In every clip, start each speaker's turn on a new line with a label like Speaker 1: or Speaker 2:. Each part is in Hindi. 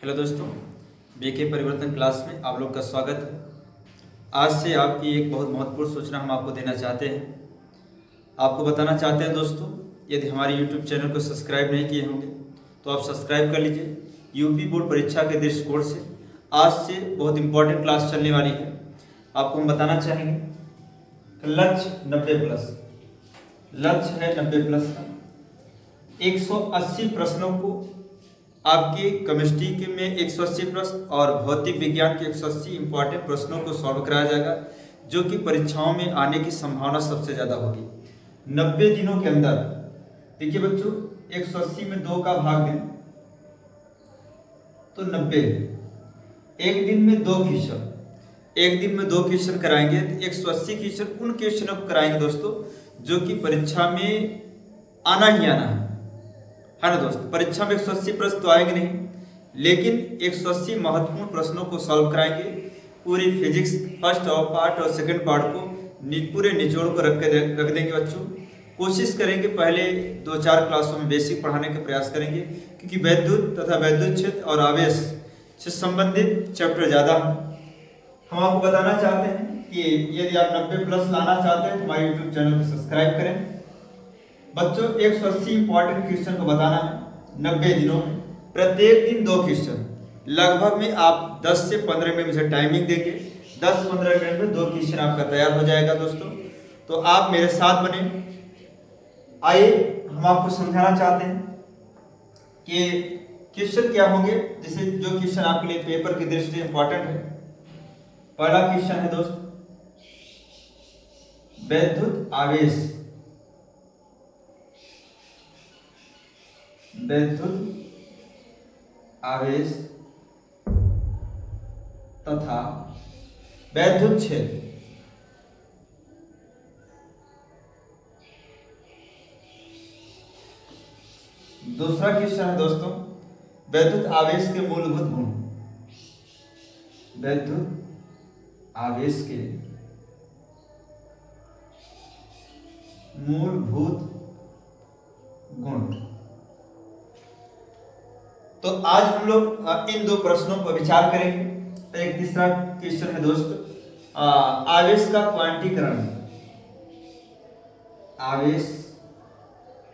Speaker 1: हेलो दोस्तों, बीके परिवर्तन क्लास में आप लोग का स्वागत है। आज से आपकी एक बहुत महत्वपूर्ण सूचना हम आपको देना चाहते हैं। आपको बताना चाहते हैं दोस्तों, यदि हमारे यूट्यूब चैनल को सब्सक्राइब नहीं किए होंगे तो आप सब्सक्राइब कर लीजिए। यूपी बोर्ड परीक्षा के दृष्टिकोण से आज से बहुत इंपॉर्टेंट क्लास चलने वाली है। आपको हम बताना चाहेंगे कि लक्ष्य 90+, लक्ष्य है 90+ का। 180 प्रश्नों को आपकी केमिस्ट्री के में 180 प्रश्न और भौतिक विज्ञान के 180 इंपॉर्टेंट प्रश्नों को सॉल्व कराया जाएगा, जो कि परीक्षाओं में आने की संभावना सबसे ज़्यादा होगी 90 दिनों के अंदर। देखिए बच्चों, 180 में 2 का भाग दें तो 90। एक दिन में 2 क्वेश्चन, एक दिन में 2 क्वेश्चन कराएंगे तो 180 क्वेश्चन उन क्वेश्चनों को कराएंगे दोस्तों, जो कि परीक्षा में आना ही आना है ना दोस्त। परीक्षा में 180 प्रश्न तो आएंगे नहीं, लेकिन 180 महत्वपूर्ण प्रश्नों को सॉल्व कराएंगे। पूरी फिजिक्स फर्स्ट पार्ट और सेकंड पार्ट को पूरे निचोड़ को रख देंगे बच्चों। कोशिश करेंगे पहले 2-4 क्लासों में बेसिक पढ़ाने का प्रयास करेंगे, क्योंकि वैद्युत तथा वैद्युत क्षेत्र और आवेश से संबंधित चैप्टर ज़्यादा हैं। हम आपको बताना चाहते हैं कि यदि आप 90+ लाना चाहते हैं तो हमारे यूट्यूब चैनल को सब्सक्राइब करें। बच्चों, 180 इंपॉर्टेंट क्वेश्चन को बताना है 90 दिनों में। प्रत्येक दिन 2 क्वेश्चन, लगभग में आप 10 से 15 मिनट से टाइमिंग देंगे। 10-15 मिनट में 2 क्वेश्चन आपका तैयार हो जाएगा दोस्तों। तो आप मेरे साथ बने। आइए हम आपको समझाना चाहते हैं कि क्वेश्चन क्या होंगे, जैसे जो क्वेश्चन आपके लिए पेपर की दृष्टि से इंपॉर्टेंट है। पहला क्वेश्चन है दोस्त, वैद्युत आवेश, वैद्युत आवेश तथा वैद्युत क्षेत्र। दूसरा क्वेश्चन है दोस्तों, वैद्युत आवेश के मूलभूत गुण, वैद्युत आवेश के मूलभूत गुण। तो आज हम लोग इन 2 प्रश्नों पर विचार करेंगे। एक तीसरा क्वेश्चन है दोस्त, आवेश का क्वांटीकरण, आवेश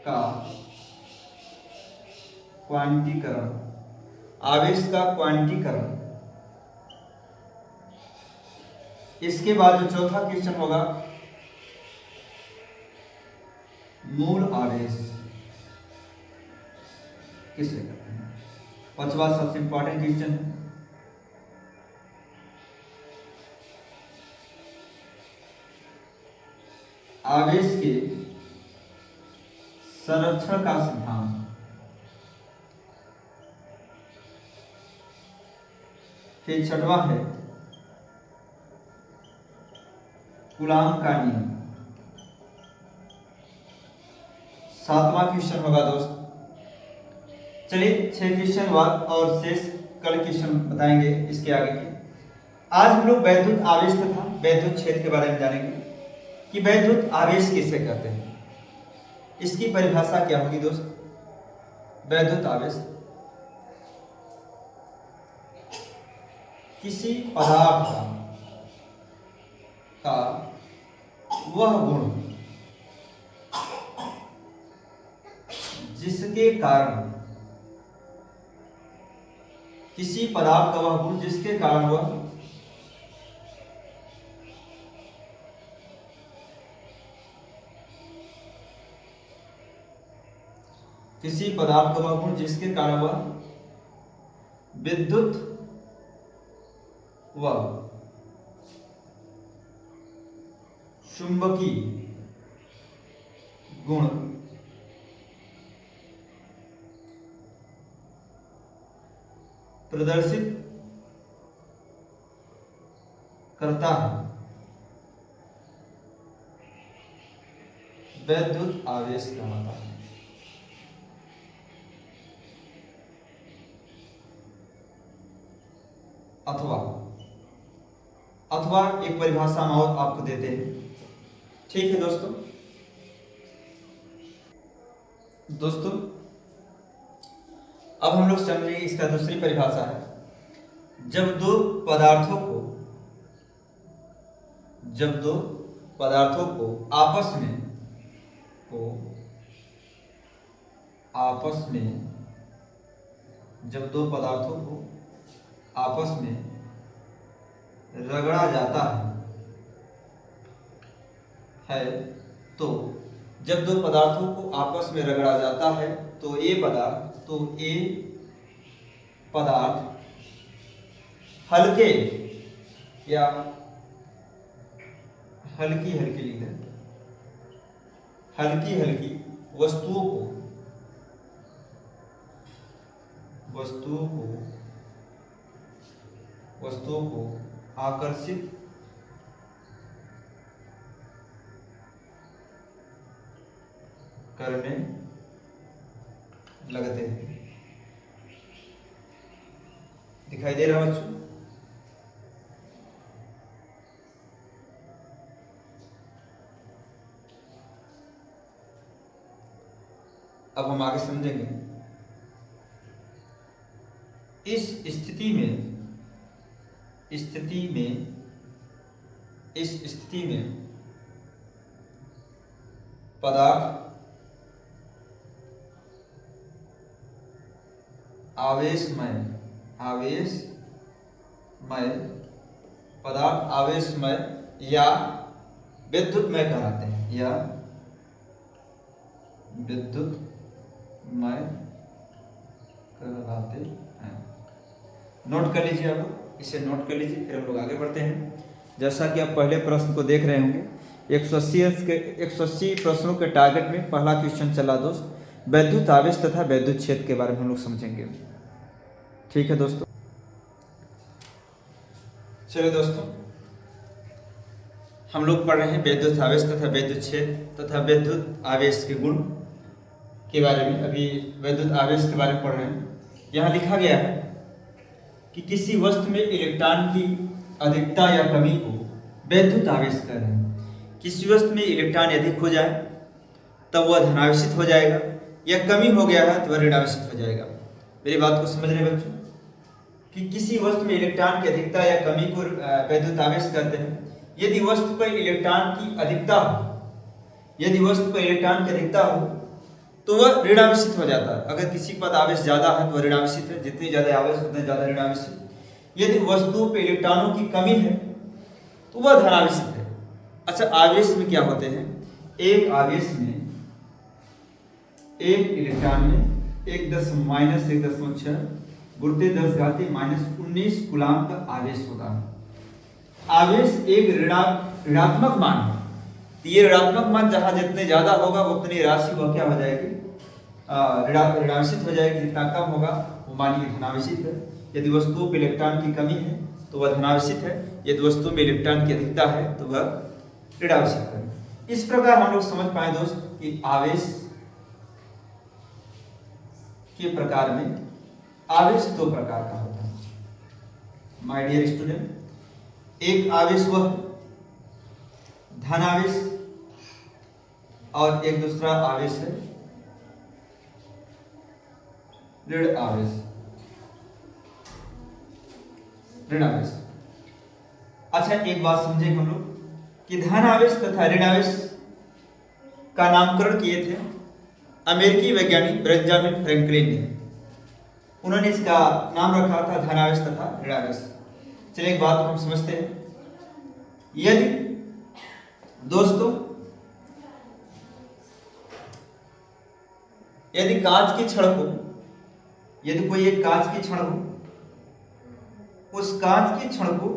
Speaker 1: का क्वांटीकरण, आवेश का क्वांटीकरण। इसके बाद जो चौथा क्वेश्चन होगा, मूल आवेश किसे कहते हैं। पांचवा सबसे इंपॉर्टेंट क्वेश्चन है, आवेश के संरक्षण का सिद्धांत। फिर छठवां है कूलाम का नियम। सातवां क्वेश्चन होगा दोस्त। चलिए 6 क्वेश्चन बाद और शेष कल क्वेश्चन बताएंगे इसके आगे के। आज हम लोग वैद्युत आवेश तथा वैद्युत क्षेत्र के बारे में जानेंगे कि वैद्युत आवेश किसे कहते हैं। इसकी परिभाषा क्या होगी दोस्त। वैद्युत आवेश किसी पदार्थ का वह गुण जिसके कारण, किसी पदार्थ का वह गुण जिसके कारण वह किसी पदार्थ का वह गुण जिसके कारण वह विद्युत व चुंबकीय गुण प्रदर्शित करता है, वैद्युत आवेश कहलाता है। अथवा एक परिभाषा हम और आपको देते हैं। ठीक है दोस्तों। अब हम लोग समझेंगे इसका दूसरी परिभाषा है, जब दो पदार्थों को आपस में रगड़ा जाता है तो जब दो पदार्थों को आपस में रगड़ा जाता है तो ये पदार्थ हल्के या हल्की वस्तुओं को आकर्षित करने लगते हैं। दिखाई दे रहा है बच्चों? अब हम आगे समझेंगे। इस स्थिति में पदार्थ आवेशमय या विद्युतमय कहलाते हैं, नोट कर लीजिए, आप इसे नोट कर लीजिए, फिर हम लोग आगे बढ़ते हैं। जैसा कि आप पहले प्रश्न को देख रहे होंगे, 180 प्रश्नों के टारगेट में पहला क्वेश्चन चला दोस्त, वैद्युत आवेश तथा वैद्युत क्षेत्र के बारे में हम लोग समझेंगे। ठीक है दोस्तों, चलिए दोस्तों, हम लोग पढ़ रहे हैं वैद्युत आवेश तथा वैद्युत क्षेत्र तथा वैद्युत आवेश के गुण के बारे में। अभी वैद्युत आवेश के बारे में पढ़ रहे हैं। यहाँ लिखा गया है कि किसी वस्तु में इलेक्ट्रॉन की अधिकता या कमी को वैद्युत आवेश कह रहे हैं। किसी वस्तु में इलेक्ट्रॉन अधिक हो जाए तब वह धनावेशित हो जाएगा, या कमी हो गया है तो वह ऋणावेशित हो जाएगा। मेरी बात को समझ रहे हैं बच्चों कि किसी वस्तु में इलेक्ट्रॉन की अधिकता या कमी को वैद्युत आवेश कहते हैं। यदि वस्तु पर इलेक्ट्रॉन की अधिकता हो तो वह ऋणावेशित हो जाता है। अगर किसी पर आवेश ज्यादा है तो वह ऋणावेशित है, जितनी ज्यादा आवेश उतने ज्यादा ऋणावेशित। यदि वस्तु पर इलेक्ट्रॉनों की कमी है तो वह धनावेशित है। अच्छा, आवेश में क्या होते हैं? एक आवेश में एक इलेक्ट्रॉन में 1.6 गुरुत्व 10⁻⁻19 कूलाम का आवेश होता है। आवेश एक ऋणात्मक मान है। ये ऋणात्मक मान जहां जितने ज्यादा होगा उतनी राशि वह क्या हो जाएगी? ऋणावेशित हो जाएगी। जितना कम होगा वो मानिए धनावेशित है। यदि वस्तुओं पर इलेक्ट्रॉन की कमी है तो वह धनावेशित है, यदि वस्तु में इलेक्ट्रॉन की अधिकता है तो वह ऋणावेशित है। इस प्रकार हम लोग समझ पाए दोस्त कि आवेश के प्रकार में आवेश दो प्रकार का होता है। माय डियर स्टूडेंट, एक आवेश वह धन आवेश और एक दूसरा आवेश है ऋण आवेश। अच्छा, एक बात समझे हम लोग कि धन आवेश तथा ऋण आवेश का नामकरण किए थे अमेरिकी वैज्ञानिक बेंजामिन फ्रैंकलिन ने। उन्होंने इसका नाम रखा था धन आवेश तथा ऋण आवेश। चलिए एक बात हम समझते हैं। यदि दोस्तों यदि कांच की छड़ को, यदि कोई एक कांच की छड़ हो, उस कांच की छड़ को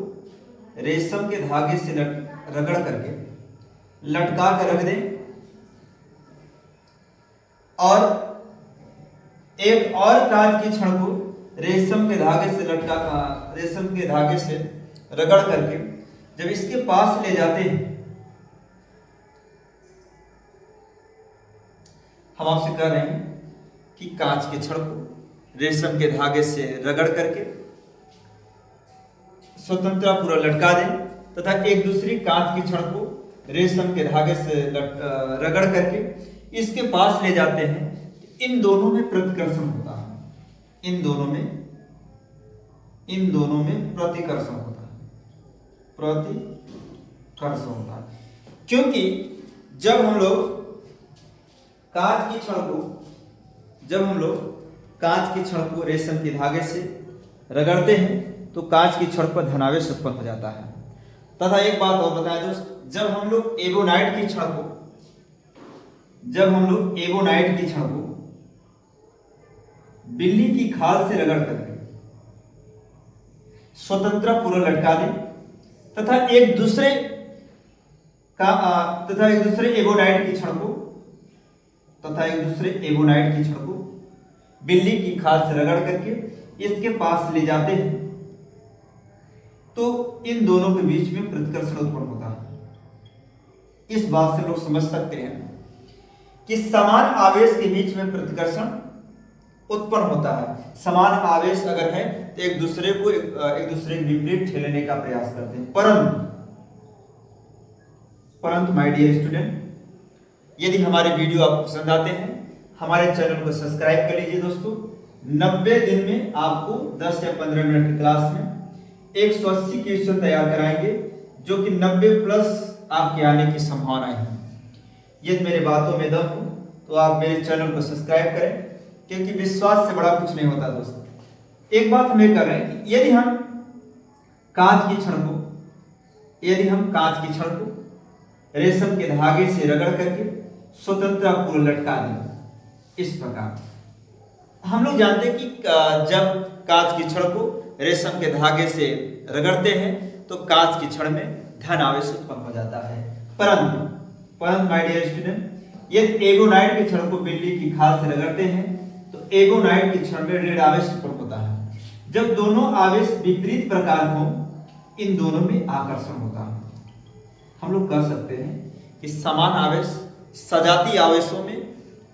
Speaker 1: रेशम के धागे से रगड़ करके लटका कर रख दें और एक और कांच की छड़ को रेशम के धागे से रगड़ करके जब इसके पास ले जाते हैं, हम आपसे कह रहे हैं कि कांच के छड़ को रेशम के धागे से रगड़ करके स्वतंत्रता पूरा लटका दें तथा एक दूसरी कांच की छड़ को रेशम के धागे से रगड़ करके इसके पास ले जाते हैं। इन दोनों में प्रतिकर्षण होता है। इन दोनों में प्रतिकर्षण होता है, प्रतिकर्षण होता है। क्योंकि जब हम लोग कांच की छड़ को रेशम के धागे से रगड़ते हैं तो कांच की छड़ पर धनावेश उत्पन्न हो जाता है। तथा एक बात और बताएं दोस्त, जब हम लोग एबोनाइट की छड़ को बिल्ली की खाल से रगड़ करके स्वतंत्र पूर्व लटका दें तथा एक दूसरे एबोनाइट की छड़ को बिल्ली की खाल से रगड़ करके इसके पास ले जाते हैं तो इन दोनों के बीच में प्रतिकर्षण उत्पन्न होता है। इस बात से लोग समझ सकते हैं कि समान आवेश के बीच में प्रतिकर्षण उत्पन्न होता है। समान आवेश अगर है तो एक दूसरे के विपरीत ठेलने का प्रयास करते हैं। परंतु माय डियर स्टूडेंट, यदि हमारे वीडियो आपको पसंद आते हैं, हमारे चैनल को सब्सक्राइब कर लीजिए दोस्तों। 90 दिन में आपको 10 या 15 मिनट की क्लास में 180 क्वेश्चन तैयार कराएंगे, जो कि 90 प्लस आपके आने की संभावना है। यदि मेरे बातों में दम हो तो आप मेरे चैनल को सब्सक्राइब करें, क्योंकि विश्वास से बड़ा कुछ नहीं होता दोस्तों। एक बात हम ये कर रहे हैं कि यदि हम कांच की छड़ को रेशम के धागे से रगड़ करके स्वतंत्र पूर्व लटका दें, इस प्रकार हम लोग जानते हैं कि जब कांच की छड़ को रेशम के धागे से रगड़ते हैं तो कांच की छड़ में धन आवेश उत्पन्न हो जाता है। परंतु माय डियर स्टूडेंट, यदि एगोनाइट की छड़ को बिल्ली की खाल से रगड़ते हैं तो एगोनाइट की छड़ में ऋण आवेश उत्पन्न होता है। जब दोनों आवेश विपरीत प्रकार हो, इन दोनों में आकर्षण होता है। हम लोग कह सकते हैं कि समान आवेश सजातीय आवेशों में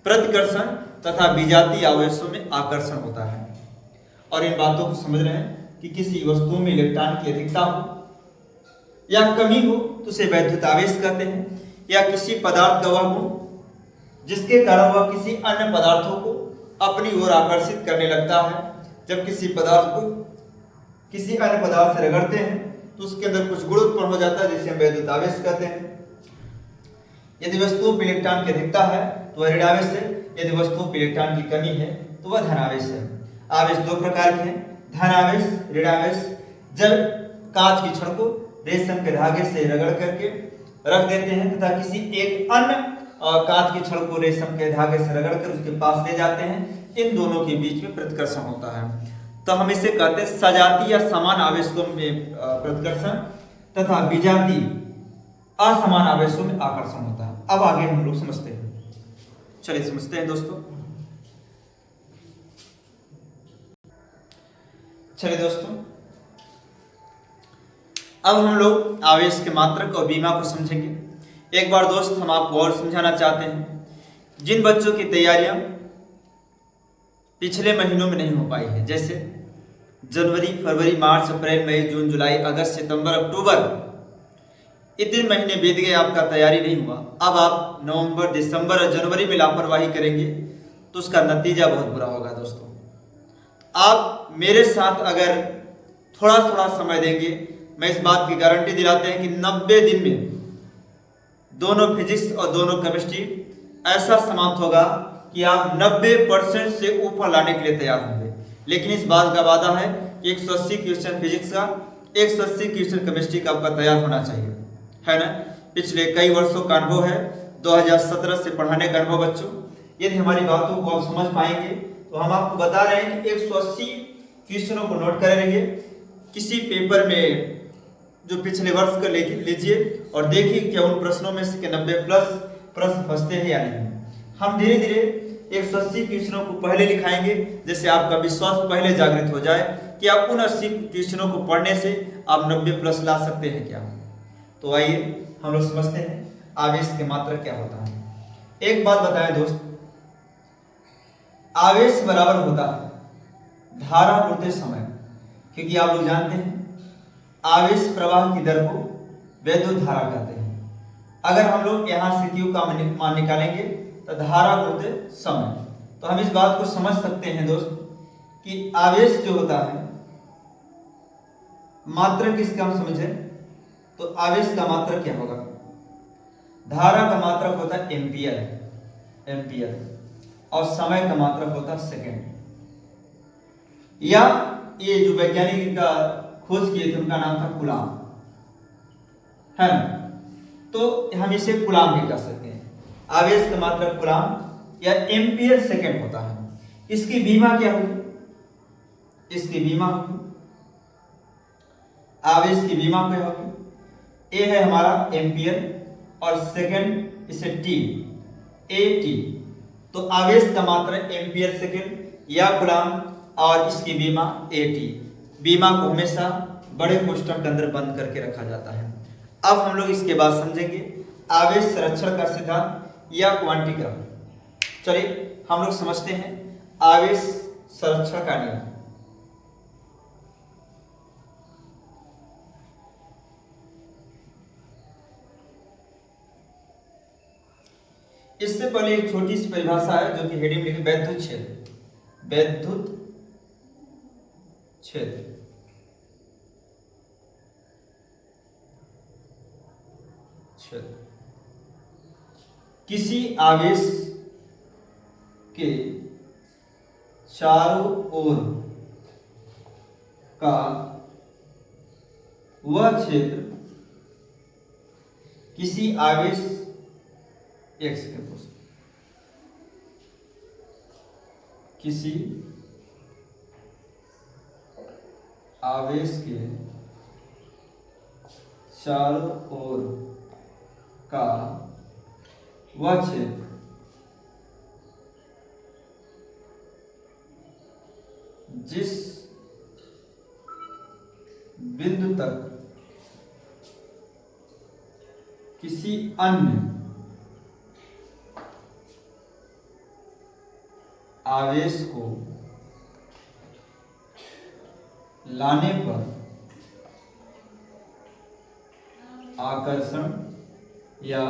Speaker 1: प्रतिकर्षण तथा विजातीय आवेशों में आकर्षण होता है। और इन बातों को समझ रहे हैं कि किसी वस्तु में इलेक्ट्रॉन की अधिकता हो या कमी हो तो उसे वैद्युत आवेश कहते हैं, या किसी पदार्थ का वह गुण जिसके कारण वह किसी अन्य पदार्थों को अपनी ओर आकर्षित करने लगता है। जब किसी पदार्थ को किसी अन्य पदार्थ से रगड़ते हैं तो उसके अंदर कुछ गुण उत्पन्न हो जाता है, जिसे हम वैद्युत आवेश कहते हैं। यदि वस्तु में इलेक्ट्रॉन की अधिकता है तो वह ऋण आवेश है, यदि वस्तु में इलेक्ट्रॉन की कमी है तो वह धन आवेश है। आवेश दो प्रकार के हैं, धन आवेश, ऋण आवेश। जब कांच की छड़ को रेशम के धागे से रगड़ करके रख देते हैं तथा किसी एक अन्य कांच की छड़ को रेशम के धागे से रगड़ कर उसके पास ले जाते हैं, इन दोनों के बीच में प्रतिकर्षण होता है। तो हम इसे कहते हैं सजातीय या समान आवेशों में प्रतिकर्षण तथा विजातीय असमान आवेशों में आकर्षण होता है। अब आगे हम लोग समझते हैं, चलिए समझते हैं दोस्तों। अब हम लोग आवेश के मात्रक और बीमा को समझेंगे। एक बार दोस्त हम आपको और समझाना चाहते हैं, जिन बच्चों की तैयारियां पिछले महीनों में नहीं हो पाई है, जैसे जनवरी, फरवरी, मार्च, अप्रैल, मई, जून, जुलाई, अगस्त, सितंबर, अक्टूबर, इतने महीने बीत गए, आपका तैयारी नहीं हुआ। अब आप नवंबर, दिसंबर और जनवरी में लापरवाही करेंगे तो उसका नतीजा बहुत बुरा होगा दोस्तों। आप मेरे साथ अगर थोड़ा थोड़ा समय देंगे, मैं इस बात की गारंटी दिलाते हैं कि 90 दिन में दोनों फिजिक्स और दोनों केमिस्ट्री ऐसा समाप्त होगा कि आप 90% से ऊपर लाने के लिए तैयार होंगे। लेकिन इस बात का वादा है कि 180 क्वेश्चन फिजिक्स का, 180 क्वेश्चन केमिस्ट्री का आपका तैयार होना चाहिए, है ना। पिछले कई वर्षों का अनुभव है, 2017 से पढ़ाने का अनुभव बच्चों। यदि हमारी बातों को आप समझ पाएंगे तो हम आपको बता रहे हैं कि 180 क्वेश्चनों को नोट कर रहिए, किसी पेपर में जो पिछले वर्ष का लीजिए और देखिए क्या उन प्रश्नों में से 90 प्लस प्रश्न फंसते हैं या नहीं। हम धीरे धीरे 180 क्वेश्चनों को पहले लिखाएंगे, जिससे आपका विश्वास पहले जागृत हो जाए कि आप उन 80 क्वेश्चनों को पढ़ने से आप 90 प्लस ला सकते हैं क्या। तो आइए हम लोग समझते हैं आवेश के मात्रक क्या होता है। एक बात बताएं दोस्त, आवेश बराबर होता है धारा गुणित समय, क्योंकि आप लोग जानते हैं आवेश प्रवाह की दर को वैद्युत धारा कहते हैं। अगर हम लोग यहाँ से Q का मान निकालेंगे तो धारा गुणित समय, तो हम इस बात को समझ सकते हैं दोस्त कि आवेश जो होता है, मात्रक इसका हम समझे तो आवेश का मात्रक क्या होगा? धारा का मात्रक होता है एम्पियर, और समय का मात्रक होता है सेकेंड। या ये जो वैज्ञानिक का खोज किए थे उनका नाम था कूलाम, है ना? तो हम इसे कूलाम भी कह सकते हैं। आवेश का मात्रक कूलाम या एम्पियर सेकेंड होता है। इसकी बीमा क्या होगी? इसकी बीमा होगी, आवेश की बीमा क्या होगी? ए है हमारा एम्पियर और सेकेंड इसे टी, ए टी। तो आवेश का मात्रक एम्पियर सेकेंड या कूलाम और इसकी बीमा ए टी। बीमा को हमेशा बड़े कोष्ठक के अंदर बंद करके रखा जाता है। अब हम लोग इसके बाद समझेंगे आवेश संरक्षण का सिद्धांत या क्वांटीकरण। चलिए हम लोग समझते हैं आवेश संरक्षण का नियम। इससे पहले एक छोटी सी परिभाषा है जो कि हेडिंग लिखी वैद्युत क्षेत्र। वैद्युत क्षेत्र किसी आवेश के चारों ओर का वह क्षेत्र, किसी आवेश, एक सेकंड, किसी आवेश के चारों ओर का वह क्षेत्र जिस बिंदु तक किसी अन्य आवेश को लाने पर आकर्षण या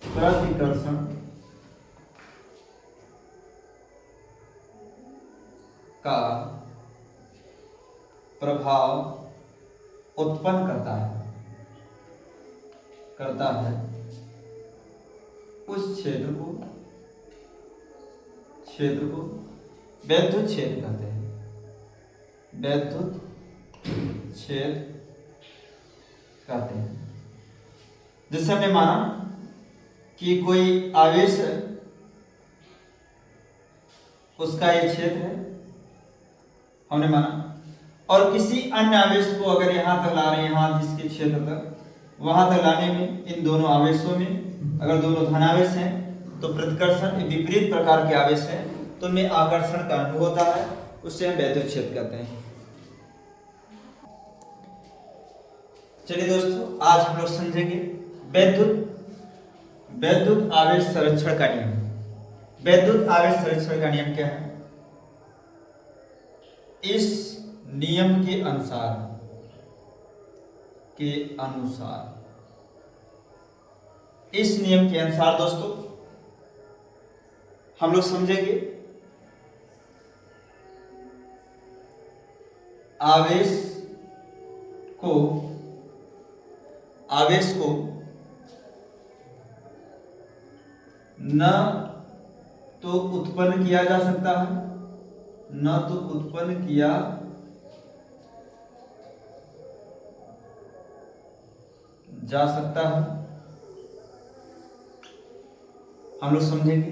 Speaker 1: प्रतिकर्षण का प्रभाव उत्पन्न करता है उस क्षेत्र को वैद्युत क्षेत्र कहते हैं। वैद्युत क्षेत्र कहते हैं। जैसे हमने माना कि कोई आवेश है, उसका एक क्षेत्र है, हमने माना, और किसी अन्य आवेश को अगर यहां तक ला रहे हैं, यहां जिसके क्षेत्र तक, वहां तक लाने में इन दोनों आवेशों में अगर दोनों धनावेश हैं तो प्रतिकर्षण विपरीत प्रकार के आवेश हैं तो उनमें आकर्षण का अनुभव होता है, उससे हम वैद्युत क्षेत्र कहते हैं। चलिए दोस्तों, आज हम लोग समझेंगे वैद्युत आवेश संरक्षण का नियम। वैद्युत आवेश संरक्षण का नियम क्या है? इस नियम के अनुसार इस नियम के अनुसार दोस्तों हम लोग समझेंगे आवेश को न तो उत्पन्न किया जा सकता है, न तो उत्पन्न किया जा सकता है। हम लोग समझेंगे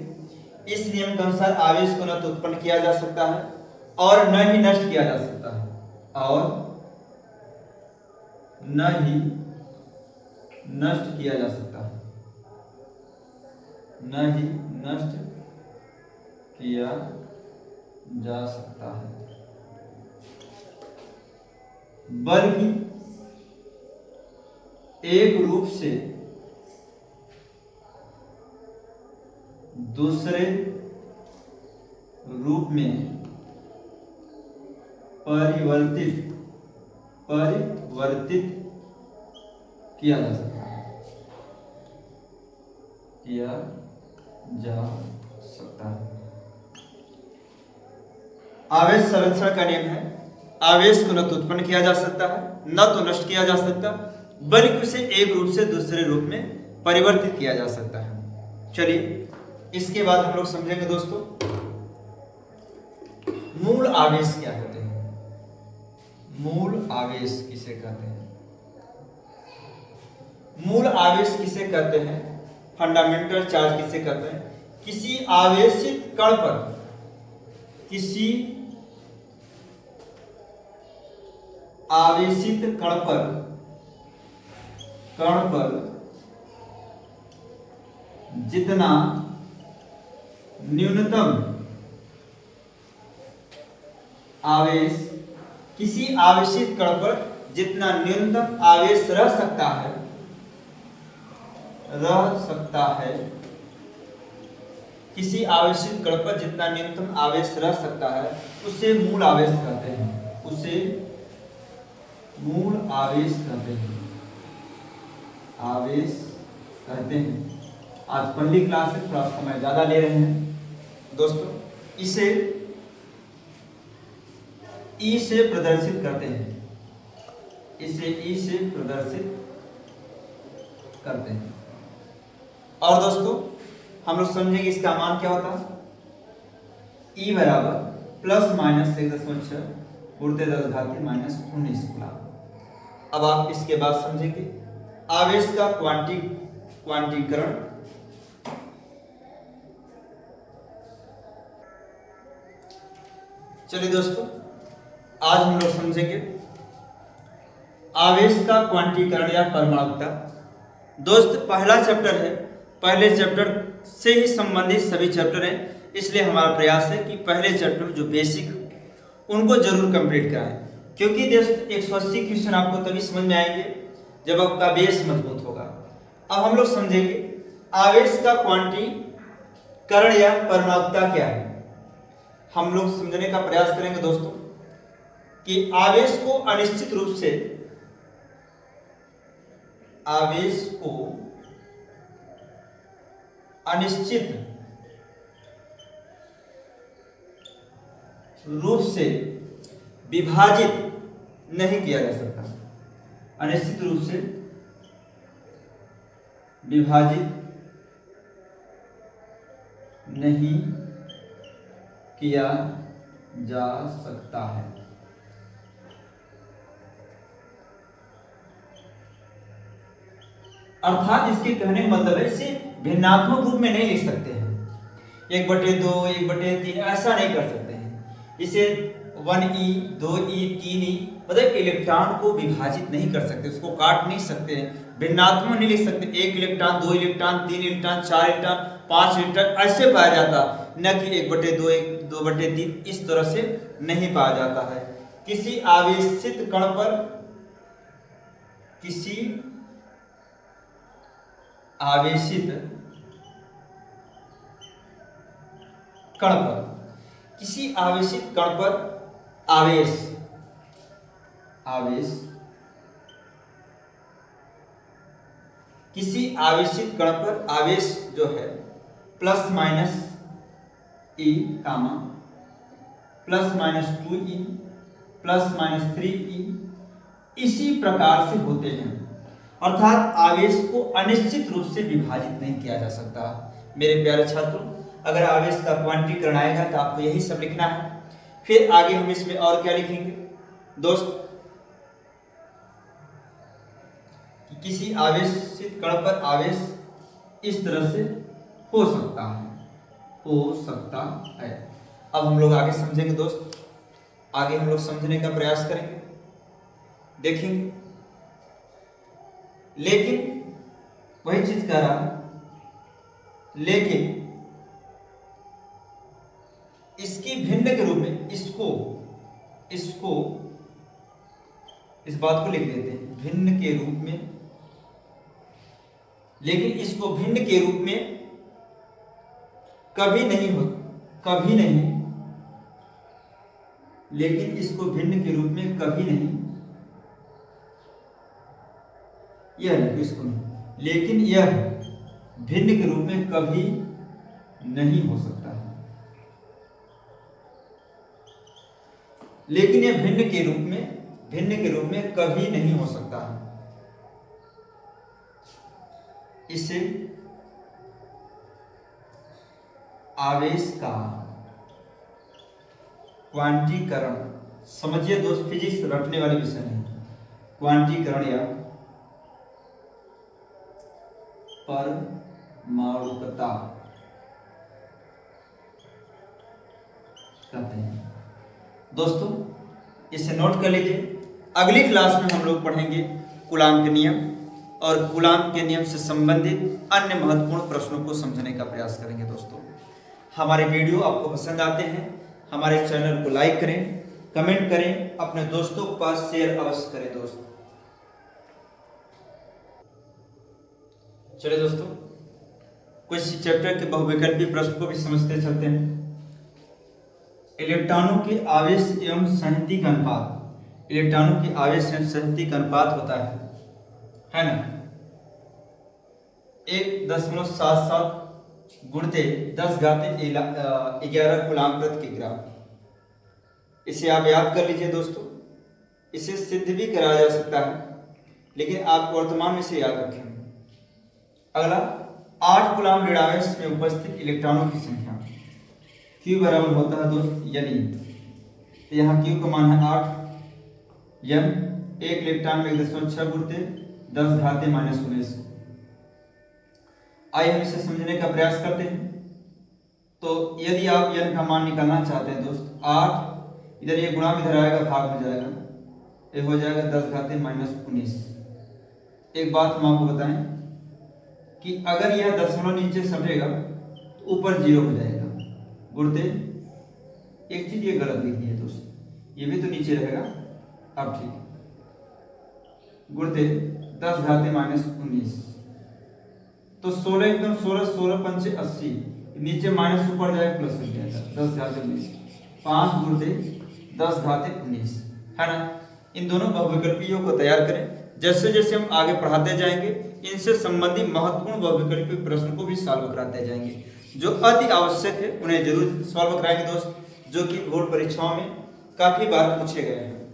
Speaker 1: इस नियम के अनुसार आवेश को न तो उत्पन्न किया जा सकता है और न ही नष्ट किया जा सकता है, और न ही नष्ट किया जा सकता है, न ही नष्ट किया जा सकता है, बल्कि एक रूप से दूसरे रूप में परिवर्तित किया जा सकता है, आवेश संरक्षण का नियम है, आवेश को न तो उत्पन्न किया जा सकता है न तो नष्ट किया जा सकता, बल्कि उसे एक रूप से दूसरे रूप में परिवर्तित किया जा सकता है। चलिए इसके बाद हम लोग समझेंगे दोस्तों मूल आवेश क्या कहते हैं। मूल आवेश किसे कहते हैं? मूल आवेश किसे कहते हैं? फंडामेंटल चार्ज किसे कहते हैं? किसी आवेशित कण पर, किसी आवेशित कण पर जितना न्यूनतम आवेश, किसी आवेशित कण पर जितना न्यूनतम आवेश रह सकता है, किसी आवेशित कण पर जितना न्यूनतम आवेश रह सकता है उसे मूल आवेश कहते हैं, उसे मूल आवेश कहते हैं, आवेश कहते हैं। आज पहली क्लास से थोड़ा समय ज्यादा ले रहे हैं दोस्तों। इसे ई से प्रदर्शित करते हैं, इसे ई से प्रदर्शित करते हैं। और दोस्तों हम लोग समझेंगे इसका मान क्या होता है। ई बराबर प्लस माइनस 1.6 गुणित 10 घातीय माइनस 19 गुना। अब आप इसके बाद समझेंगे आवेश का क्वांटीकरण। चलिए दोस्तों आज हम लोग समझेंगे आवेश का क्वांटीकरण या परमाणुकता। दोस्त पहला चैप्टर है, पहले चैप्टर से ही संबंधित सभी चैप्टर हैं, इसलिए हमारा प्रयास है कि पहले चैप्टर जो बेसिक उनको जरूर कंप्लीट कराएं, क्योंकि दोस्त 180 क्वेश्चन आपको तभी समझ में आएंगे जब आपका बेस मजबूत होगा। अब हम लोग समझेंगे आवेश का क्वांटीकरण या परमाणुकता क्या है। हम लोग समझने का प्रयास करेंगे दोस्तों कि आवेश को अनिश्चित रूप से, आवेश को अनिश्चित रूप से विभाजित नहीं किया जा सकता, अनिश्चित रूप से विभाजित नहीं किया जा सकता है। अर्थात इसके कहने का मतलब है इसे भिन्नात्मक रूप में नहीं लिख सकते हैं, 1/2 1/3 ऐसा नहीं कर सकते हैं। इसे 1e 2e 3e मतलब इलेक्ट्रॉन को विभाजित नहीं कर सकते, उसको काट नहीं सकते हैं, भिन्नात्मक नहीं लिख सकते। 1 electron 2 electron 3 electron 4 electron 5 electron ऐसे पाया जाता, न कि 1/2 2/3 इस तरह से नहीं पाया जाता है। किसी आवेशित कण पर, किसी आवेशित कण पर, किसी आवेशित कण पर आवेश किसी आवेशित कण पर आवेश जो है plus minus e comma plus minus 2e plus minus 3e इसी प्रकार से होते हैं। अर्थात आवेश को अनिश्चित रूप से विभाजित नहीं किया जा सकता। मेरे प्यारे छात्रों, अगर आवेश का क्वांटीकरण आएगा तो आपको यही सब लिखना है। फिर आगे हम इसमें और क्या लिखेंगे दोस्त, कि किसी आवेशित कण पर आवेश इस तरह से हो सकता है। अब हम लोग आगे समझेंगे दोस्त, आगे हम लोग समझने का प्रयास करेंगे, देखेंगे। लेकिन वही चीज कह रहा है, लेकिन इसकी भिन्न के रूप में इसको इस बात को लिख देते हैं भिन्न के रूप में, लेकिन इसको भिन्न के रूप में कभी नहीं, लेकिन इसको भिन्न के रूप में कभी नहीं, यह नहीं इसको नहीं, लेकिन यह भिन्न के रूप में कभी नहीं हो सकता है। लेकिन यह भिन्न के रूप में कभी नहीं हो सकता है। इसे आवेश का क्वांटीकरण, समझिए दोस्त, फिजिक्स रटने वाले विषय नहीं, क्वांटीकरण या परमाणुकता कहते हैं। दोस्तों इसे नोट कर लीजिए। अगली क्लास में हम लोग पढ़ेंगे कूलाम के नियम, और कूलाम के नियम से संबंधित अन्य महत्वपूर्ण प्रश्नों को समझने का प्रयास करेंगे। दोस्तों हमारे वीडियो आपको पसंद आते हैं, हमारे चैनल को लाइक करें, कमेंट करें, अपने दोस्तों के पास शेयर अवश्य करें। दोस्तों चलिए दोस्तों कुछ चैप्टर के बहुविकल्पी प्रश्न को भी समझते चलते हैं। इलेक्ट्रॉनों के आवेश एवं संहति का अनुपात, इलेक्ट्रॉनों के आवेश एवं संहति का अनुपात होता है ना 1.77 गुणित 10⁻11 कूलाम प्रति किग्रा। इसे आप याद कर लीजिए दोस्तों। इसे सिद्ध भी कराया जा सकता है, लेकिन आप वर्तमान में इसे याद रखें। अगला 8 कूलाम ऋणावेश में उपस्थित इलेक्ट्रॉनों की संख्या, Q बराबर होता है दोस्त यानी, तो यहाँ Q का मान है 8, M एक इलेक्ट्रॉन में 1.6 गुणित 10⁻−19। आइए हम इसे समझने का प्रयास करते हैं। तो यदि आप n का मान निकालना चाहते हैं दोस्त, 8 इधर ये गुणा इधर आएगा, भाग हो जाएगा, ये हो जाएगा 10⁻−19। एक बात हम आपको बताएं कि अगर यह दशमलव नीचे सटेगा तो ऊपर 0 हो जाएगा। गुणते एक चीज ये गलत लिखी है दोस्त, ये भी तो नीचे रहेगा। अब ठीक है, गुणते 10⁻−19 तो 16 एकदम 16 पंचे 80, नीचे माइनस ऊपर जाएगा प्लस हो जाएगा 10⁻19। 5 गुणते 10⁻19 है ना। इन दोनों बहुविकल्पियों को तैयार करें। जैसे जैसे हम आगे पढ़ाते जाएंगे इनसे संबंधित महत्वपूर्ण बहुविकल्पी प्रश्न को भी सॉल्व कराते जाएंगे। जो अति आवश्यक है उन्हें जरूर सॉल्व कराएंगे दोस्त, जो कि बोर्ड परीक्षाओं में काफी बार पूछे गए हैं।